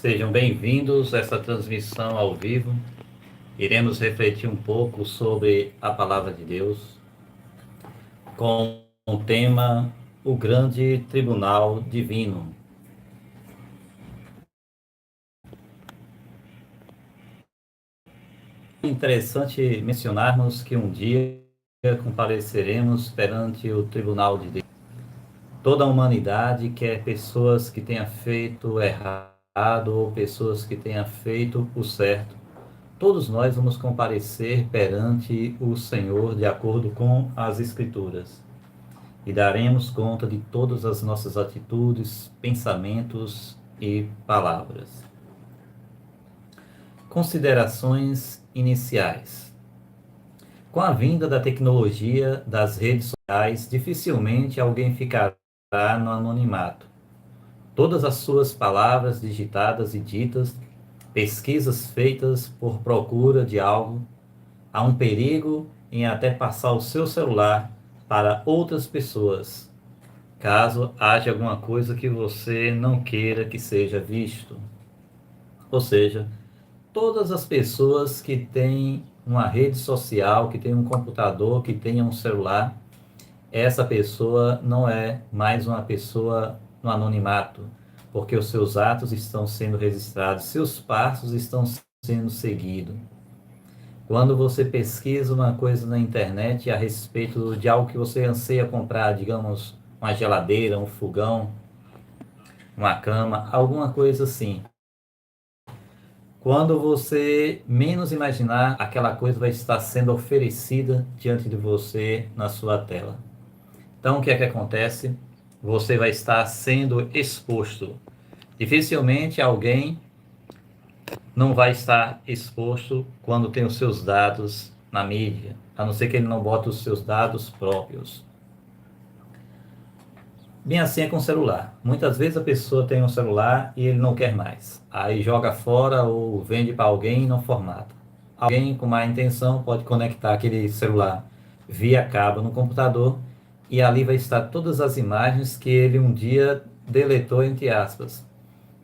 Sejam bem-vindos a essa transmissão ao vivo. Iremos refletir um pouco sobre a Palavra de Deus com o tema O Grande Tribunal Divino. É interessante mencionarmos que um dia compareceremos perante o Tribunal de Deus. Toda a humanidade quer pessoas que tenham feito errado ou pessoas que tenham feito o certo. Todos nós vamos comparecer perante o Senhor de acordo com as Escrituras e daremos conta de todas as nossas atitudes, pensamentos e palavras. Considerações iniciais. Com a vinda da tecnologia das redes sociais, dificilmente alguém ficará no anonimato. Todas as suas palavras digitadas e ditas, pesquisas feitas por procura de algo, há um perigo em até passar o seu celular para outras pessoas, caso haja alguma coisa que você não queira que seja visto. Ou seja, todas as pessoas que têm uma rede social, que têm um computador, que têm um celular, essa pessoa não é mais uma pessoa no anonimato, porque os seus atos estão sendo registrados, seus passos estão sendo seguidos. Quando você pesquisa uma coisa na internet a respeito de algo que você anseia comprar, digamos, uma geladeira, um fogão, uma cama, alguma coisa assim. Quando você menos imaginar, aquela coisa vai estar sendo oferecida diante de você na sua tela. Então, o que é que acontece? Você vai estar sendo exposto. Dificilmente alguém não vai estar exposto quando tem os seus dados na mídia, a não ser que ele não bote os seus dados próprios. Bem assim é com o celular. Muitas vezes a pessoa tem um celular e ele não quer mais. Aí joga fora ou vende para alguém e não formata. Alguém com má intenção pode conectar aquele celular via cabo no computador e ali vai estar todas as imagens que ele um dia deletou, entre aspas,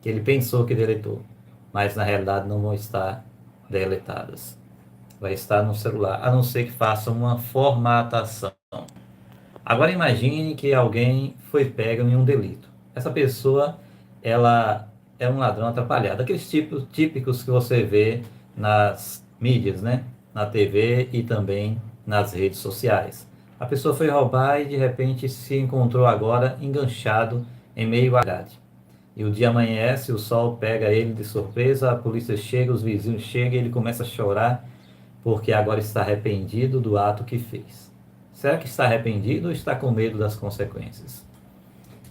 que ele pensou que deletou, mas na realidade não vão estar deletadas. Vai estar no celular, a não ser que faça uma formatação. Agora imagine que alguém foi pego em um delito. Essa pessoa, ela é um ladrão atrapalhado. Aqueles tipos típicos que você vê nas mídias, né? Na TV e também nas redes sociais. A pessoa foi roubar e de repente se encontrou agora enganchado em meio à grade. E o dia amanhece, o sol pega ele de surpresa, a polícia chega, os vizinhos chegam e ele começa a chorar porque agora está arrependido do ato que fez. Será que está arrependido ou está com medo das consequências?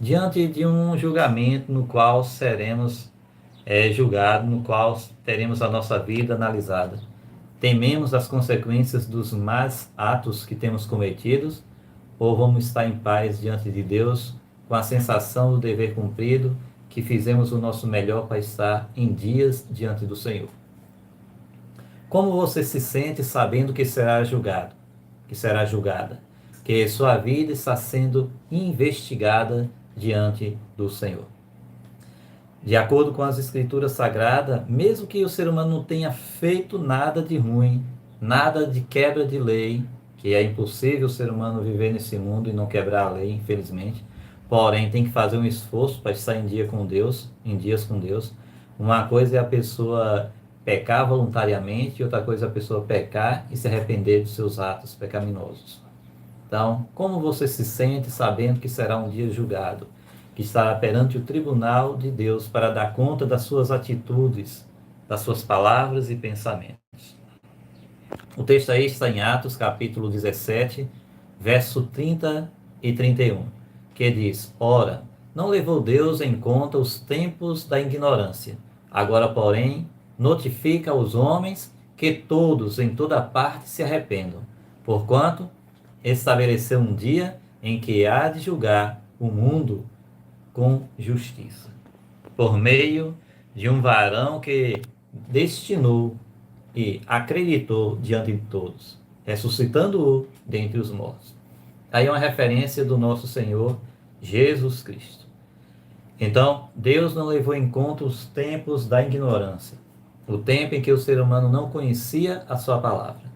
Diante de um julgamento no qual seremos julgados, no qual teremos a nossa vida analisada, tememos as consequências dos más atos que temos cometidos ou vamos estar em paz diante de Deus com a sensação do dever cumprido, que fizemos o nosso melhor para estar em dias diante do Senhor? Como você se sente sabendo que será julgado, que será julgada, que sua vida está sendo investigada diante do Senhor? De acordo com as Escrituras Sagradas, mesmo que o ser humano não tenha feito nada de ruim, nada de quebra de lei, que é impossível o ser humano viver nesse mundo e não quebrar a lei, infelizmente, porém tem que fazer um esforço para estar em dia com Deus, em dias com Deus. Uma coisa é a pessoa pecar voluntariamente e outra coisa é a pessoa pecar e se arrepender dos seus atos pecaminosos. Então, como você se sente sabendo que será um dia julgado, que estará perante o tribunal de Deus para dar conta das suas atitudes, das suas palavras e pensamentos? O texto aí está em Atos, capítulo 17, verso 30 e 31, que diz: Ora, não levou Deus em conta os tempos da ignorância. Agora, porém, notifica aos homens que todos, em toda parte, se arrependam. Porquanto estabeleceu um dia em que há de julgar o mundo com justiça, por meio de um varão que destinou e acreditou diante de todos, ressuscitando-o dentre os mortos. Aí é uma referência do nosso Senhor Jesus Cristo. Então, Deus não levou em conta os tempos da ignorância, o tempo em que o ser humano não conhecia a sua palavra.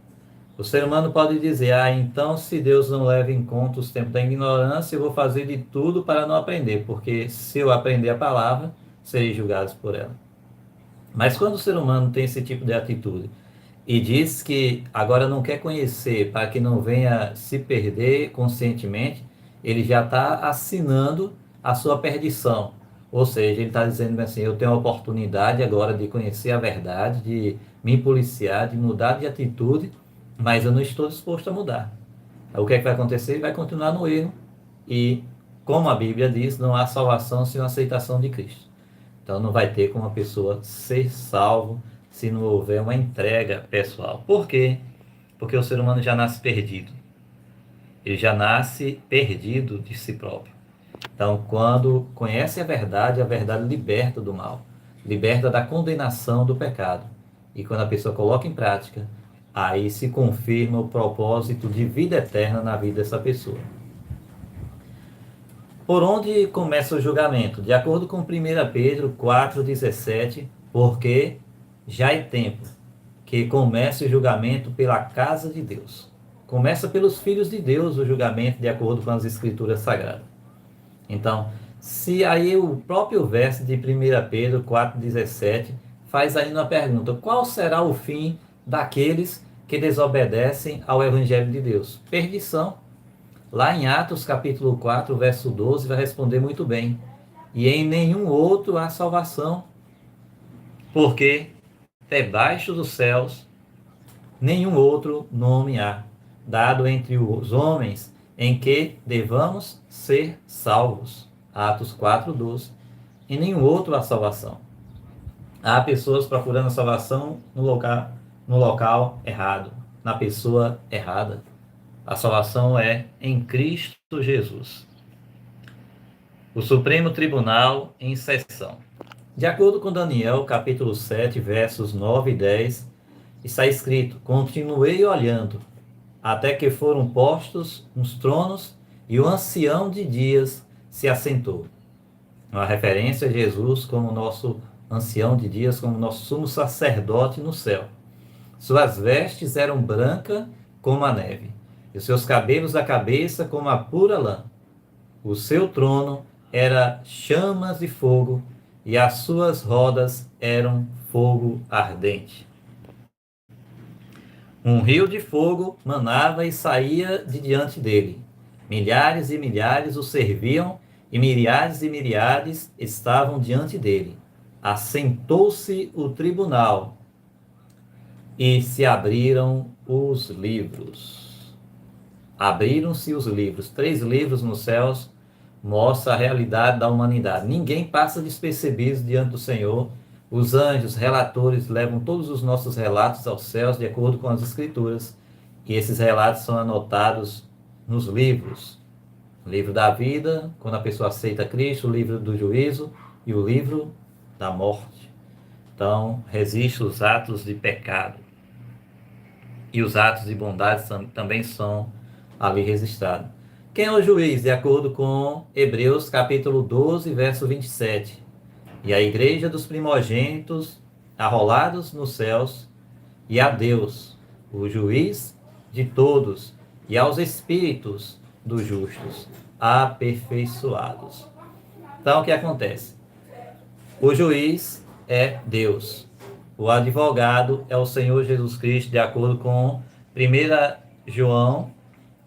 O ser humano pode dizer, então se Deus não leva em conta os tempos da ignorância, eu vou fazer de tudo para não aprender, porque se eu aprender a palavra, serei julgado por ela. Mas quando o ser humano tem esse tipo de atitude e diz que agora não quer conhecer para que não venha se perder conscientemente, ele já está assinando a sua perdição. Ou seja, ele está dizendo assim, eu tenho a oportunidade agora de conhecer a verdade, de me policiar, de mudar de atitude, mas eu não estou disposto a mudar. O que é que vai acontecer? Ele vai continuar no erro e, como a Bíblia diz, não há salvação sem a aceitação de Cristo. Então não vai ter como a pessoa ser salvo se não houver uma entrega pessoal. Por quê? Porque o ser humano já nasce perdido. Ele já nasce perdido de si próprio. Então, quando conhece a verdade liberta do mal, liberta da condenação do pecado. E quando a pessoa coloca em prática, aí se confirma o propósito de vida eterna na vida dessa pessoa. Por onde começa o julgamento? De acordo com 1 Pedro 4,17, porque já é tempo que comece o julgamento pela casa de Deus. Começa pelos filhos de Deus o julgamento de acordo com as escrituras sagradas. Então, se aí o próprio verso de 1 Pedro 4,17 faz aí uma pergunta, qual será o fim daqueles que desobedecem ao Evangelho de Deus? Perdição. Lá em Atos capítulo 4, verso 12, vai responder muito bem. E em nenhum outro há salvação, porque debaixo dos céus nenhum outro nome há, dado entre os homens, em que devamos ser salvos. Atos 4, 12. Em nenhum outro há salvação. Há pessoas procurando a salvação no local errado, na pessoa errada. A salvação é em Cristo Jesus. O Supremo Tribunal em sessão. De acordo com Daniel, capítulo 7, versos 9 e 10, está escrito: continuei olhando, até que foram postos uns tronos, e o ancião de dias se assentou. Uma referência a Jesus como nosso ancião de dias, como nosso sumo sacerdote no céu. Suas vestes eram brancas como a neve, e seus cabelos da cabeça como a pura lã. O seu trono era chamas de fogo, e as suas rodas eram fogo ardente. Um rio de fogo manava e saía de diante dele. Milhares e milhares o serviam, e miríades estavam diante dele. Assentou-se o tribunal, e se abriram os livros. Abriram-se os livros. 3 livros nos céus mostra a realidade da humanidade. Ninguém passa despercebido diante do Senhor. Os anjos, relatores, levam todos os nossos relatos aos céus de acordo com as Escrituras. E esses relatos são anotados nos livros. O livro da vida, quando a pessoa aceita Cristo, o livro do juízo e o livro da morte. Então, registram os atos de pecado. E os atos de bondade também são ali registrados. Quem é o juiz? De acordo com Hebreus capítulo 12, verso 27. E a igreja dos primogênitos arrolados nos céus, e a Deus, o juiz de todos, e aos espíritos dos justos, aperfeiçoados. Então, o que acontece? O juiz é Deus. O advogado é o Senhor Jesus Cristo, de acordo com 1 João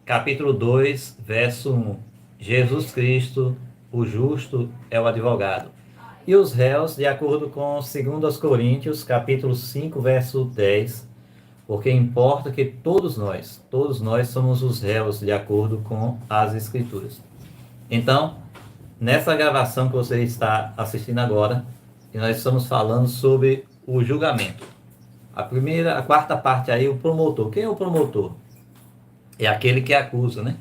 capítulo 2, verso 1. Jesus Cristo, o justo, é o advogado. E os réus, de acordo com 2 Coríntios, capítulo 5, verso 10, porque importa que todos nós somos os réus, de acordo com as Escrituras. Então, nessa gravação que você está assistindo agora, nós estamos falando sobre o julgamento. A quarta parte aí, o promotor. Quem é o promotor? É aquele que acusa, né?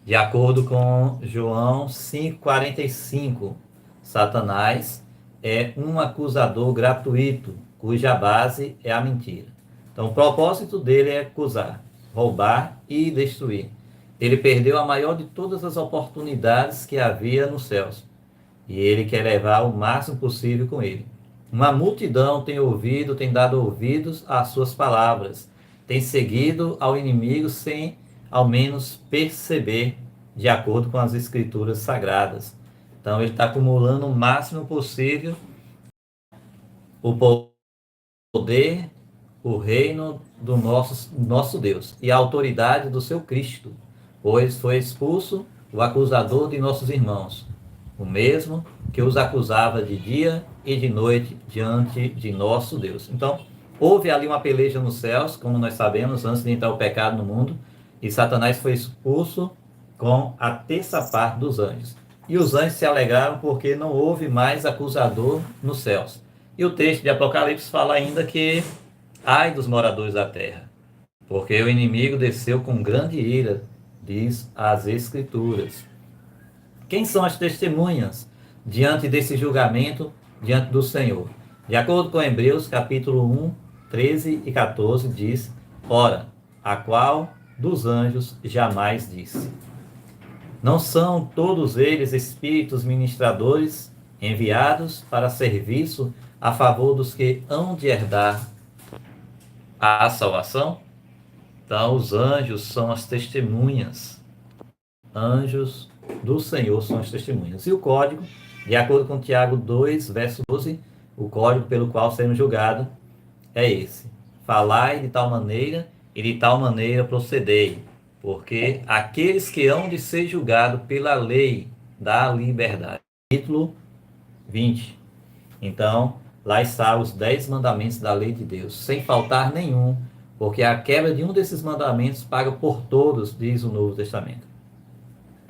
De acordo com João 5,45, Satanás é um acusador gratuito, cuja base é a mentira. Então, o propósito dele é acusar, roubar e destruir. Ele perdeu a maior de todas as oportunidades que havia nos céus. E ele quer levar o máximo possível com ele. Uma multidão tem dado ouvidos às suas palavras, tem seguido ao inimigo sem ao menos perceber, de acordo com as escrituras sagradas. Então ele está acumulando o máximo possível o poder, o reino do nosso Deus e a autoridade do seu Cristo, pois foi expulso o acusador de nossos irmãos, o mesmo que os acusava de dia e de noite diante de nosso Deus. Então, houve ali uma peleja nos céus, como nós sabemos, antes de entrar o pecado no mundo, e Satanás foi expulso com a terça parte dos anjos. E os anjos se alegraram porque não houve mais acusador nos céus. E o texto de Apocalipse fala ainda que ai dos moradores da terra, porque o inimigo desceu com grande ira, diz as Escrituras. Quem são as testemunhas diante desse julgamento, diante do Senhor? De acordo com Hebreus, capítulo 1, 13 e 14, diz: ora, a qual dos anjos jamais disse: não são todos eles espíritos ministradores enviados para serviço a favor dos que hão de herdar a salvação? Então, os anjos são as testemunhas. Anjos do Senhor são as testemunhas. E o código, de acordo com Tiago 2, verso 12, o código pelo qual seremos julgados é esse: falai de tal maneira e de tal maneira procedei, porque aqueles que hão de ser julgados pela lei da liberdade. Capítulo 20. Então, lá está os 10 mandamentos da lei de Deus, sem faltar nenhum, porque a quebra de um desses mandamentos paga por todos, diz o Novo Testamento.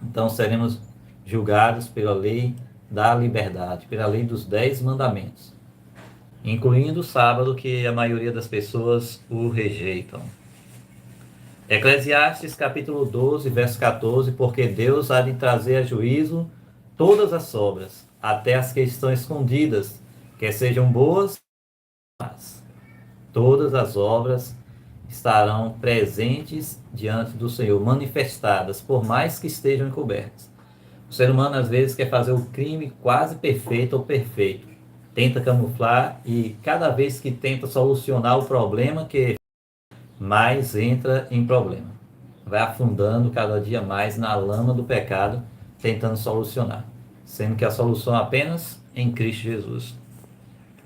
Então, seremos julgados pela lei da liberdade, pela lei dos 10 mandamentos, incluindo o sábado, que a maioria das pessoas o rejeitam. Eclesiastes capítulo 12, verso 14, porque Deus há de trazer a juízo todas as obras, até as que estão escondidas, quer sejam boas, mas todas as obras estarão presentes diante do Senhor, manifestadas, por mais que estejam encobertas. O ser humano às vezes quer fazer o crime quase perfeito ou perfeito, tenta camuflar e cada vez que tenta solucionar o problema, que mais entra em problema. Vai afundando cada dia mais na lama do pecado, tentando solucionar, sendo que a solução é apenas em Cristo Jesus.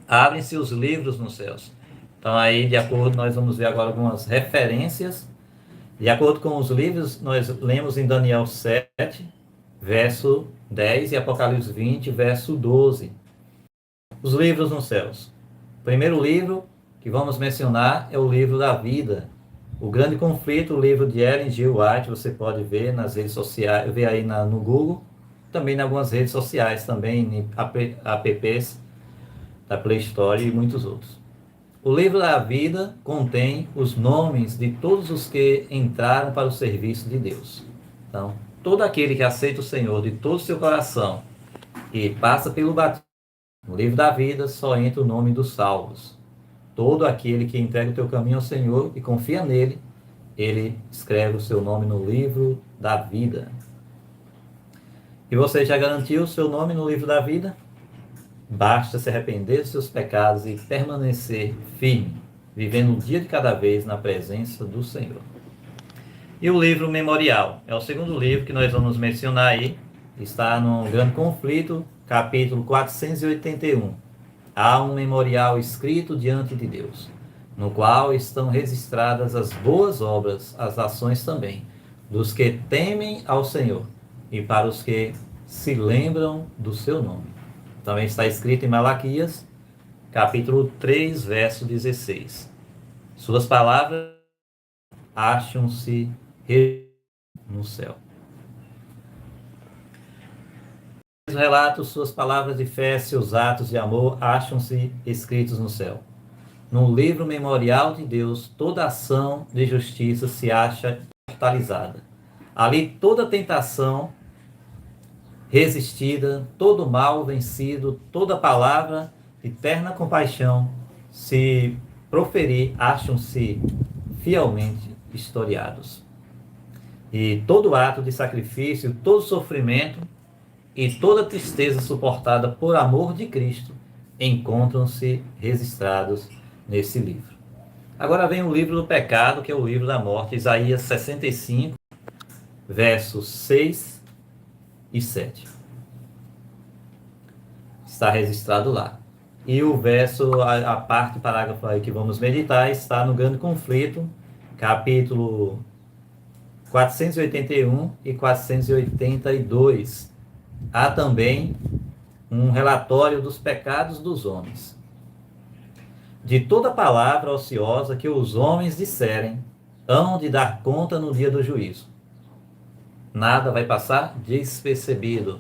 Abrem-se os livros nos céus. Então aí, de acordo, nós vamos ver agora algumas referências. De acordo com os livros, nós lemos em Daniel 7, verso 10 e Apocalipse 20, verso 12. Os livros nos céus. O primeiro livro que vamos mencionar é o livro da vida. O Grande Conflito, o livro de Ellen G. White, você pode ver nas redes sociais, ver aí no Google, também em algumas redes sociais, também em apps da Play Store e muitos outros. O livro da vida contém os nomes de todos os que entraram para o serviço de Deus. Então, todo aquele que aceita o Senhor de todo o seu coração e passa pelo batismo, no livro da vida só entra o nome dos salvos. Todo aquele que entrega o teu caminho ao Senhor e confia nele, ele escreve o seu nome no livro da vida. E você já garantiu o seu nome no livro da vida? Basta se arrepender dos seus pecados e permanecer firme, vivendo um dia de cada vez na presença do Senhor. E o livro memorial é o segundo livro que nós vamos mencionar aí. Está no Grande Conflito, capítulo 481. Há um memorial escrito diante de Deus, no qual estão registradas as boas obras, as ações também, dos que temem ao Senhor e para os que se lembram do seu nome. Também está escrito em Malaquias, capítulo 3, verso 16. Suas palavras acham-se no céu. Os relatos, suas palavras de fé, seus atos de amor acham-se escritos no céu. No livro memorial de Deus, toda ação de justiça se acha imortalizada. Ali toda tentação resistida, todo mal vencido, toda palavra de terna compaixão se proferir, acham-se fielmente historiados. E todo ato de sacrifício, todo sofrimento e toda tristeza suportada por amor de Cristo encontram-se registrados nesse livro. Agora vem o livro do pecado, que é o livro da morte, Isaías 65, versos 6 e 7. Está registrado lá. E o verso, a parte, parágrafo aí que vamos meditar, está no Grande Conflito, capítulo 481 e 482. Há também um relatório dos pecados dos homens. De toda palavra ociosa que os homens disserem, hão de dar conta no dia do juízo. Nada vai passar despercebido.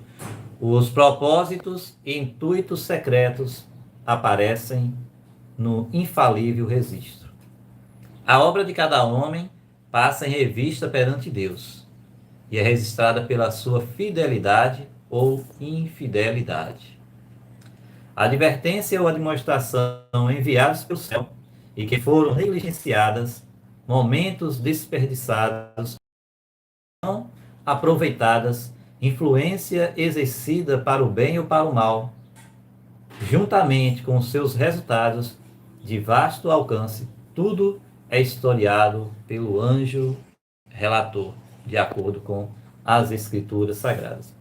Os propósitos e intuitos secretos aparecem no infalível registro. A obra de cada homem passa em revista perante Deus e é registrada pela sua fidelidade ou infidelidade. A advertência ou admoestação enviadas pelo céu e que foram negligenciadas, momentos desperdiçados, não aproveitadas, influência exercida para o bem ou para o mal, juntamente com os seus resultados de vasto alcance, tudo é historiado pelo anjo relator, de acordo com as Escrituras Sagradas.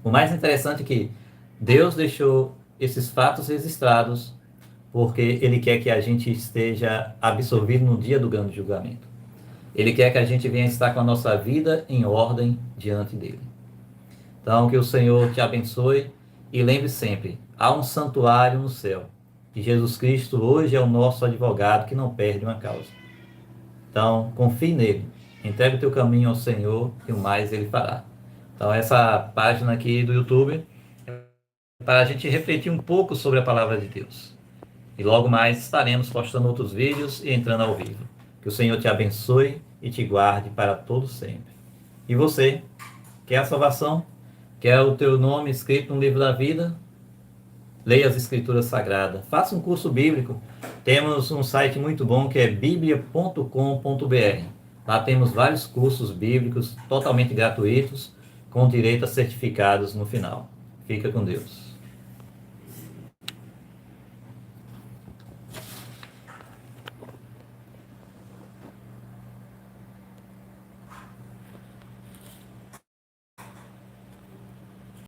O mais interessante é que Deus deixou esses fatos registrados porque Ele quer que a gente esteja absorvido no dia do grande julgamento. Ele quer que a gente venha estar com a nossa vida em ordem diante dele. Então, que o Senhor te abençoe e lembre sempre, há um santuário no céu. E Jesus Cristo hoje é o nosso advogado que não perde uma causa. Então, confie nele. Entregue o teu caminho ao Senhor e o mais ele fará. Então, essa página aqui do YouTube é para a gente refletir um pouco sobre a palavra de Deus. E logo mais estaremos postando outros vídeos e entrando ao vivo. Que o Senhor te abençoe e te guarde para todo sempre. E você, quer a salvação? Quer o teu nome escrito no livro da vida? Leia as Escrituras Sagradas. Faça um curso bíblico. Temos um site muito bom que é biblia.com.br. Lá temos vários cursos bíblicos totalmente gratuitos, com direito a certificados no final. Fica com Deus.